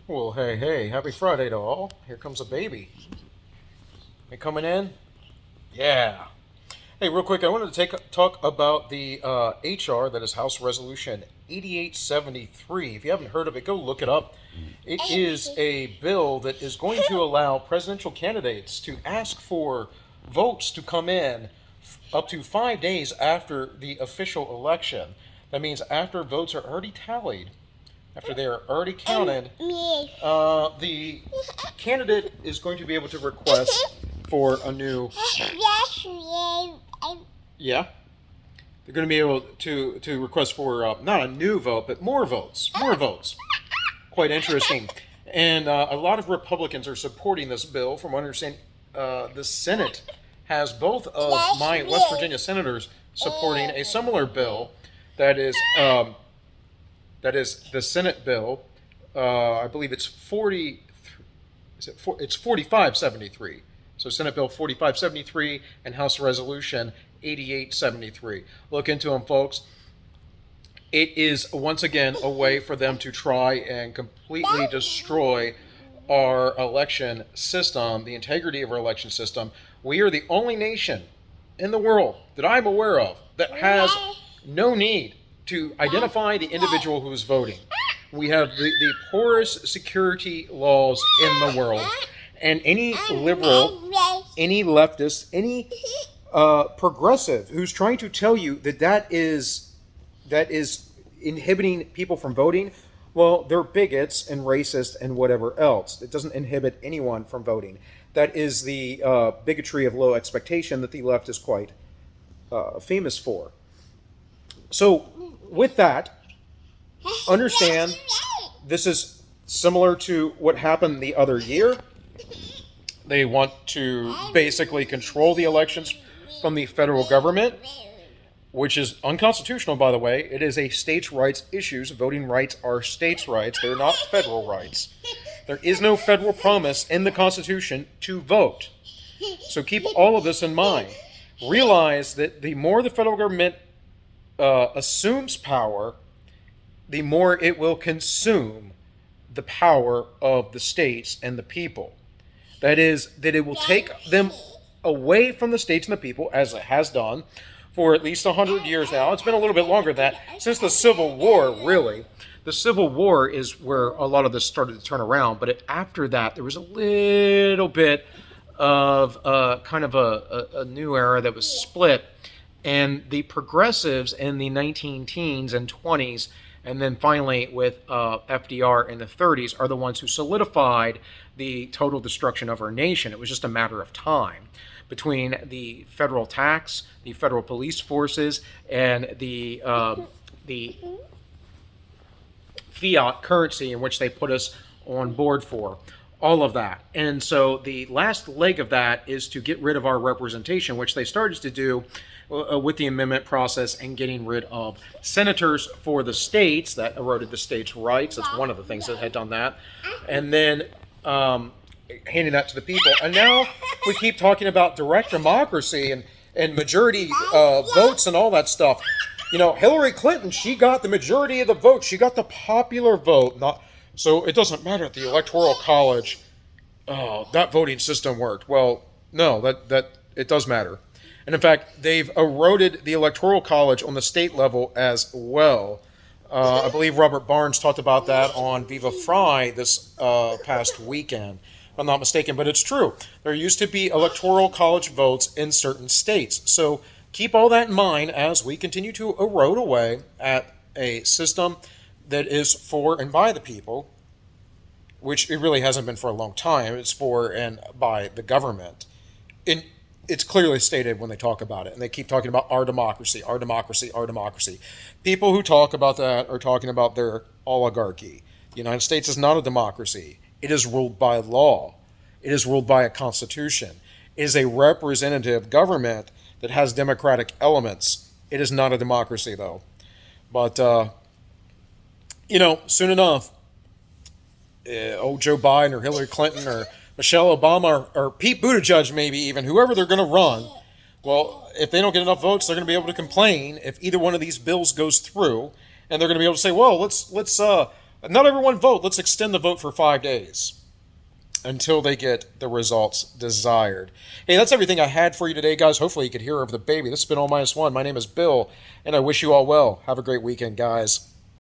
Well, hey, happy Friday to all. Here comes a baby. You coming in? Yeah. Hey, real quick, I wanted to talk about the HR, that is House Resolution 8873. If you haven't heard of it, go look it up. It is a bill that is going to allow presidential candidates to ask for votes to come in up to 5 days after the official election. That means after votes are already tallied, after they are already counted, the candidate is going to be able to request for a new. Yeah, they're going to be able to request for not a new vote, but more votes. More votes. Quite interesting. And a lot of Republicans are supporting this bill. From what I understand, the Senate has both of my West Virginia senators supporting a similar bill that is the Senate bill. I believe it's 4573. So Senate Bill 4573 and House Resolution 8873. Look into them, folks. It is once again a way for them to try and completely destroy our election system, the integrity of our election system. We are the only nation in the world that I'm aware of that has no need to identify the individual who is voting. We have the poorest security laws in the world. And any liberal, any leftist, any progressive who's trying to tell you that is inhibiting people from voting, well, they're bigots and racist and whatever else. It doesn't inhibit anyone from voting. That is the bigotry of low expectation that the left is quite famous for. So, with that, understand this is similar to what happened the other year. They want to basically control the elections from the federal government, which is unconstitutional, by the way. It is a states' rights issue. Voting rights are states' rights. They're not federal rights. There is no federal promise in the Constitution to vote. So keep all of this in mind. Realize that the more the federal government assumes power, the more it will consume the power of the states and the people. That is, that it will take them away from the states and the people, as it has done for at least 100 years now. It's been a little bit longer than that, since the Civil War, really. The Civil War is where a lot of this started to turn around, but after that, there was a little bit of kind of a new era that was split, and the progressives in the 19 teens and 20s, and then finally with FDR in the 30s, are the ones who solidified the total destruction of our nation. It was just a matter of time between the federal tax, the federal police forces, and the fiat currency in which they put us on board for. All of that. And so the last leg of that is to get rid of our representation, which they started to do with the amendment process and getting rid of senators for the states. That eroded the states' rights. That's one of the things that had done that. And then handing that to the people. And now we keep talking about direct democracy and majority votes and all that stuff. You know, Hillary Clinton, she got the majority of the vote. She got the popular vote. So it doesn't matter at the Electoral College. That voting system worked. Well, no, that it does matter. And in fact, they've eroded the Electoral College on the state level as well. I believe Robert Barnes talked about that on Viva Fry this past weekend, if I'm not mistaken. But it's true. There used to be Electoral College votes in certain states. So keep all that in mind as we continue to erode away at a system that is for and by the people, which it really hasn't been for a long time. It's for and by the government. It's clearly stated when they talk about it, and they keep talking about our democracy, our democracy, our democracy. People who talk about that are talking about their oligarchy. The United States is not a democracy. It is ruled by law. It is ruled by a constitution. It is a representative government that has democratic elements. It is not a democracy, though. But, soon enough, Joe Biden or Hillary Clinton or Michelle Obama or Pete Buttigieg, maybe even, whoever they're going to run, well, if they don't get enough votes, they're going to be able to complain if either one of these bills goes through, and they're going to be able to say, well, let's Not everyone vote. Let's extend the vote for 5 days until they get the results desired. Hey, that's everything I had for you today, guys. Hopefully you could hear over the baby. This has been All Minus One. My name is Bill, and I wish you all well. Have a great weekend, guys.